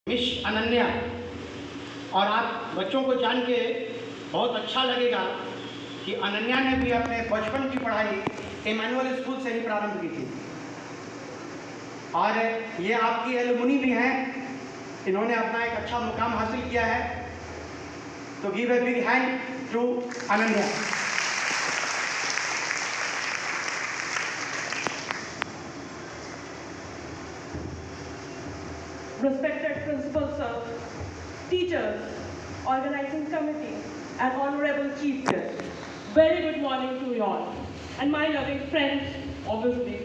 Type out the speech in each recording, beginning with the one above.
Miss Ananya, और आप बच्चों को जान के बहुत अच्छा लगेगा कि अनन्या ने भी अपने बचपन की पढ़ाई इमैनुअल स्कूल से ही प्रारंभ की थी और ये आपकी एलुमनी भी हैं। इन्होंने अपना एक अच्छा मुकाम हासिल किया है, तो give a big hand to Ananya. Respected Principal Sir, teachers, organizing committee, and honorable chief guest, very good morning to you all, and my loving friends, obviously.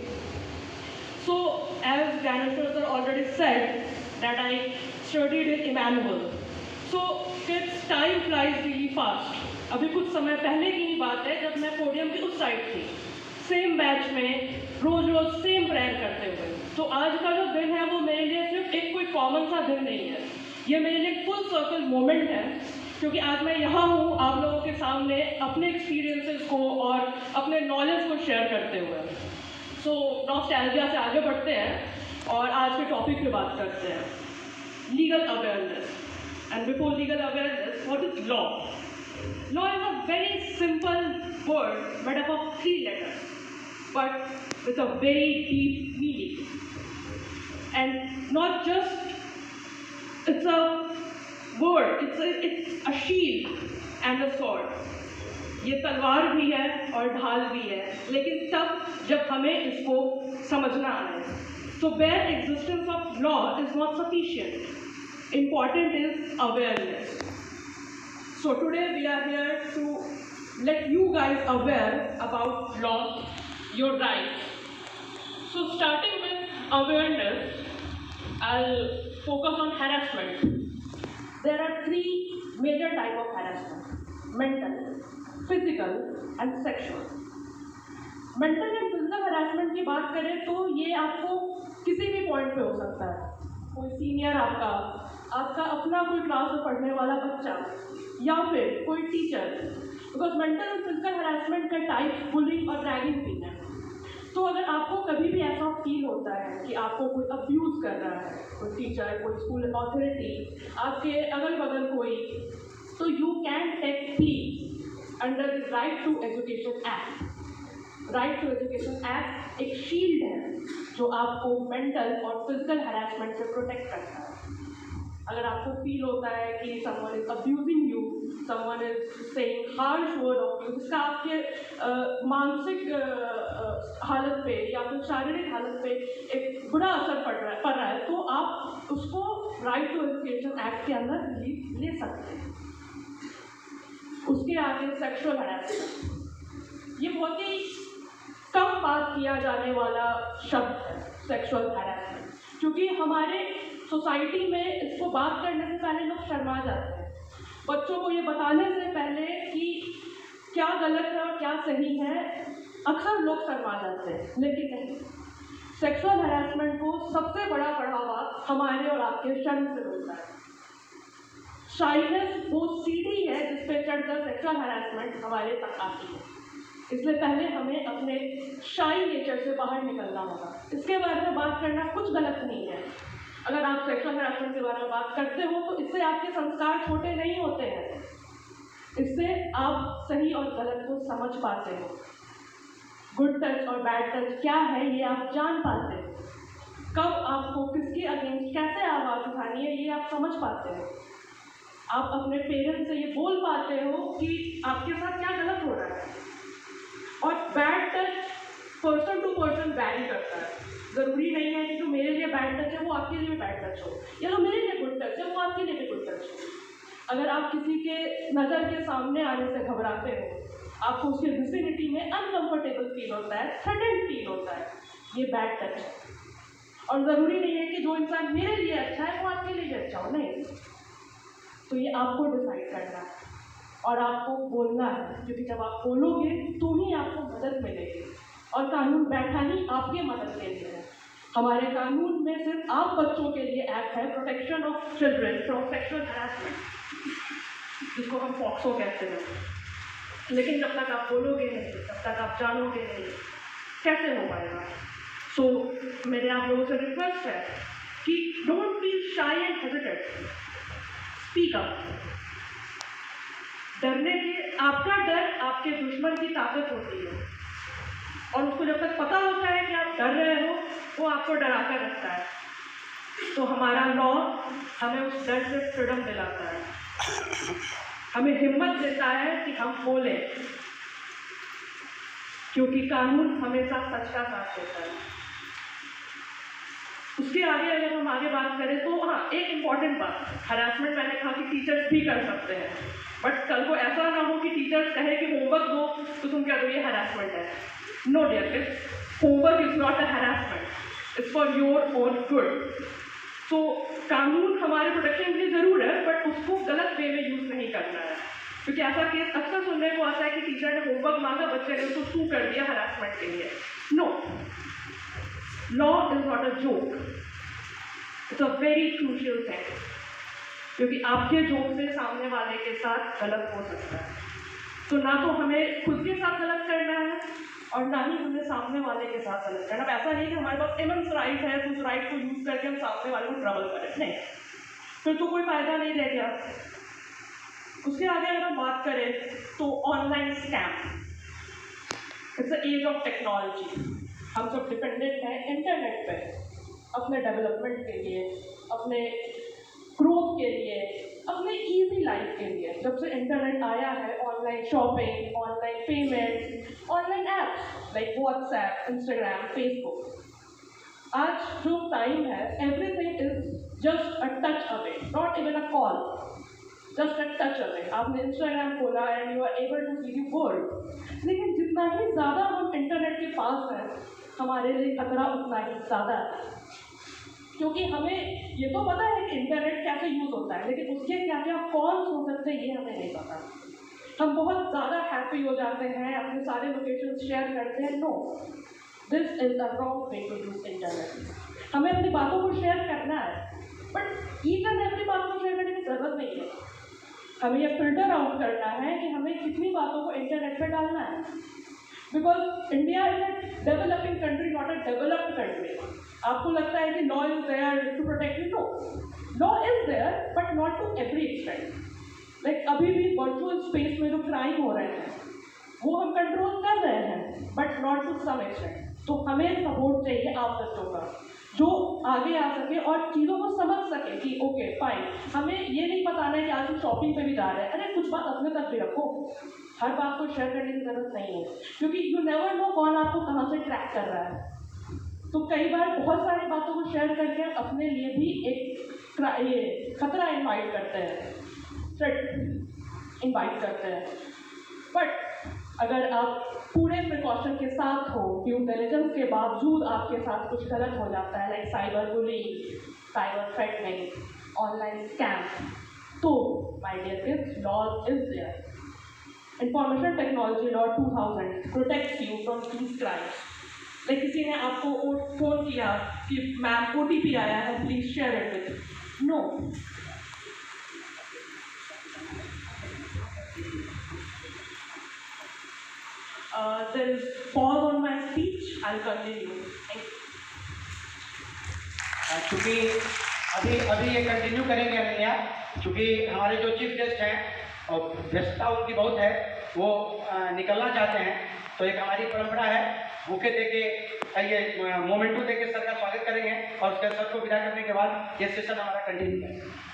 So, as Daniel sir already said, that I studied in Emmanuel. So, kids, time flies really fast. अभी कुछ समय पहले की ही बात है जब मैं podium की उस साइड थी, सेम बैच में रोज रोज सेम प्रेयर करते हुए। तो आज का जो दिन है वो मेरे लिए सिर्फ एक कोई कॉमन सा दिन नहीं है, ये मेरे लिए फुल सर्कल मोमेंट है, क्योंकि आज मैं यहाँ हूँ आप लोगों के सामने अपने एक्सपीरियंसेस को और अपने नॉलेज को शेयर करते हुए। सो नॉस्टैल्जिया से आगे बढ़ते हैं और आज के टॉपिक पे बात करते हैं, legal awareness. And before legal awareness, what is law? Law is a very simple word made up of 3 letters, but with a very deep meaning. And not just it's a word, it's a shield and a sword. ये तलवार भी है और ढाल भी है, लेकिन तब जब हमें इसको समझना आए। So bare existence of law is not sufficient. Important is awareness. So today we are here to let you guys aware about law, your rights. So starting with awareness, I'll focus on harassment. There are 3 major types of harassment: mental, physical and sexual. Mental and physical harassment की बात करें तो ये आपको किसी भी point पे हो सकता है, कोई सीनियर आपका अपना कोई क्लास में पढ़ने वाला बच्चा या फिर कोई टीचर। बिकॉज मेंटल और फिजिकल हरासमेंट का टाइप बुलिंग और रैगिंग भी है। तो अगर आपको कभी भी ऐसा फील होता है कि आपको कोई अब्यूज़ कर रहा है, कोई टीचर, कोई स्कूल अथॉरिटी, आपके अगल बगल कोई, तो you can take plea under the right to education act. Right to education act एक शील्ड है जो आपको मेंटल और फिजिकल हरासमेंट से प्रोटेक्ट करता है। अगर आपको फील होता है कि someone is abusing you, someone is saying harsh word of you, जिसका आपके मानसिक हालत पे या फिर शारीरिक हालत पे एक बुरा असर पड़ रहा है, तो आप उसको राइट टू एजुकेशन एक्ट के अंदर रिलीफ ले सकते हैं। उसके आगे सेक्सुअल हरासमेंट, ये बहुत ही कम बात किया जाने वाला शब्द है सेक्सुअल हरासमेंट, क्योंकि हमारे सोसाइटी में इसको बात करने से पहले लोग शर्मा जाते हैं। बच्चों को ये बताने से पहले कि क्या गलत है और क्या सही है, अक्सर लोग शर्मा जाते हैं। लेकिन नहीं, सेक्सुअल हरासमेंट को सबसे बड़ा बढ़ावा हमारे और आपके शर्म से मिलता है। शाइनेस वो सीढ़ी है जिस पे चढ़कर सेक्सुअल हरासमेंट हमारे तक आती है, इसलिए पहले हमें अपने शाई नेचर से बाहर निकलना होगा। इसके बारे में बात करना कुछ गलत नहीं है। अगर आप सेक्सुअल हरासमेंट के बारे में बात करते हो तो इससे आपके संस्कार छोटे नहीं होते हैं, इससे आप सही और गलत को समझ पाते हो। गुड टच और बैड टच क्या है ये आप जान पाते हो, कब आपको किसके अगेंस्ट कैसे आवाज़ उठानी है ये आप समझ पाते हो। आप अपने पेरेंट्स से ये बोल पाते हो कि आपके साथ क्या गलत हो रहा है। और bad touch person to person vary करता है। ज़रूरी नहीं है कि जो मेरे लिए बैड टच है वो आपके लिए भी बैड टच हो, या जो मेरे लिए गुड टच है वो आपके लिए भी गुड टच हो। अगर आप किसी के नज़र के सामने आने से घबराते हो, आपको उसके विसिनिटी में अनकंफर्टेबल फील होता है, थ्रेटेंड फील होता है, ये बैड टच है। और ज़रूरी नहीं है कि जो इंसान मेरे लिए अच्छा है वो आपके लिए भी अच्छा हो, नहीं। तो ये आपको डिसाइड करना है और आपको बोलना है, क्योंकि जब आप बोलोगे तो ही आपको मदद मिलेगी। और कानून बैठा ही आपके मदद के लिए है। हमारे कानून में सिर्फ आप बच्चों के लिए एक्ट है, protection of children from sexual harassment, जिसको हम पॉक्सो कहते हैं। लेकिन जब तक आप बोलोगे नहीं, तब तक आप जानोगे नहीं, कैसे हो पाएगा। सो मेरे आप लोगों से रिक्वेस्ट है कि डोंट फील शाई एंड हेजिटेट, स्पीक अप। डरने के, आपका डर आपके दुश्मन की ताकत होती है, और उसको जब तक पता होता है कि आप डर रहे हो, वो आपको डरा कर रखता है। तो हमारा लॉ हमें उस डर से फ्रीडम दिलाता है, हमें हिम्मत देता है कि हम बोलें, क्योंकि कानून हमेशा सच का साथ देता है। उसके आगे अगर हम आगे बात करें तो हाँ, एक इम्पॉर्टेंट बात, हरासमेंट मैंने कहा कि टीचर्स भी कर सकते हैं, बट कल को ऐसा ना हो कि टीचर्स कहे कि होमवर्क दो तो तुम क्या दो, ये हरासमेंट है। No dear kids, homework is not a harassment, it's for your own good. तो कानून हमारे प्रोटेक्शन के लिए जरूर है, बट उसको गलत वे में यूज नहीं करना है, क्योंकि ऐसा केस अक्सर सुनने को आता है कि टीचर ने होमवर्क मांगा, बच्चे ने उसको सू कर दिया हरासमेंट के लिए। No, law is not a joke, it's a very crucial thing, क्योंकि आपके जोक से सामने वाले के साथ गलत हो सकता है। तो ना तो हमें खुद के साथ गलत करना है और ना ही हमें सामने वाले के साथ गलत करना। अब ऐसा नहीं कि हमारे पास इमेंस राइट है तो उस राइट को यूज करके हम सामने वाले को ट्रबल करें, नहीं, फिर तो कोई फायदा नहीं रह गया। उसके आगे अगर हम बात करें तो online scam, it's the age of technology. हम सब डिपेंडेंट हैं इंटरनेट पे अपने डेवलपमेंट के लिए, अपने ग्रोथ के लिए, अपने इजी लाइफ के लिए। जब से इंटरनेट आया है, online shopping, online payment, online apps like WhatsApp, Instagram, Facebook, आज जो टाइम है, everything is just a touch away, not even a call, just a touch away. आपने इंस्टाग्राम खोला and you are able to see the world. लेकिन जितना ही ज़्यादा हम internet के पास हैं, हमारे लिए खतरा उतना ही ज़्यादा है, क्योंकि हमें ये तो पता है कि इंटरनेट कैसे यूज़ होता है, लेकिन उसके क्या क्या कॉल्स हो सकते हैं ये हमें नहीं पता। हम बहुत ज़्यादा हैप्पी हो जाते हैं, अपने सारे लोकेशन शेयर करते हैं। No, this is the wrong way to use internet. हमें अपनी बातों को शेयर करना है, बट ईच एंड एवरी बात को शेयर करने की ज़रूरत नहीं है। हमें यह फिल्टर आउट करना है कि हमें कितनी बातों को इंटरनेट पर डालना है, because India is a developing country, not a developed country. आपको लगता है कि law is there to protect you, no, law is there but not to every extent. Like अभी भी वर्चुअल स्पेस में जो क्राइम हो रहे हैं वो हम कंट्रोल कर रहे हैं, but not to some extent. तो हमें सपोर्ट चाहिए आप बच्चों का, जो आगे आ सके और चीज़ों को समझ सके कि ओके फाइन, हमें ये नहीं बताना है कि आज हम शॉपिंग पे भी जा रहे हैं, अरे कुछ बात अपने तक भी रखो, हर बात को शेयर करने की जरूरत नहीं है, क्योंकि यू नेवर नो कौन आपको कहाँ से ट्रैक कर रहा है। तो कई बार बहुत सारी बातों को शेयर करके अपने लिए भी एक ये खतरा इन्वाइट करते हैं, थ्रेट इन्वाइट करते हैं। बट अगर आप पूरे प्रिकॉशन के साथ हो, ड्यू डिलिजेंस के बावजूद आपके साथ कुछ गलत हो जाता है, like cyber bullying, cyber threatening, online scam, so my dear kids, law is there. Information technology law 2000 protects you from these crimes. Like किसी ने आपको फोन किया कि मैम OTP आया है, please share it with, no, there is pause on my speech, I'll continue. चूँकि अभी ये कंटिन्यू करेंगे अनन्या, चूँकि हमारे जो चीफ गेस्ट हैं और व्यस्तता उनकी बहुत है, वो निकलना चाहते हैं, तो एक हमारी परंपरा है, बुके देके ये मोमेंटो देके सर का स्वागत करेंगे और उसके सर को विदा करने के बाद ये सेशन हमारा कंटिन्यू करेंगे।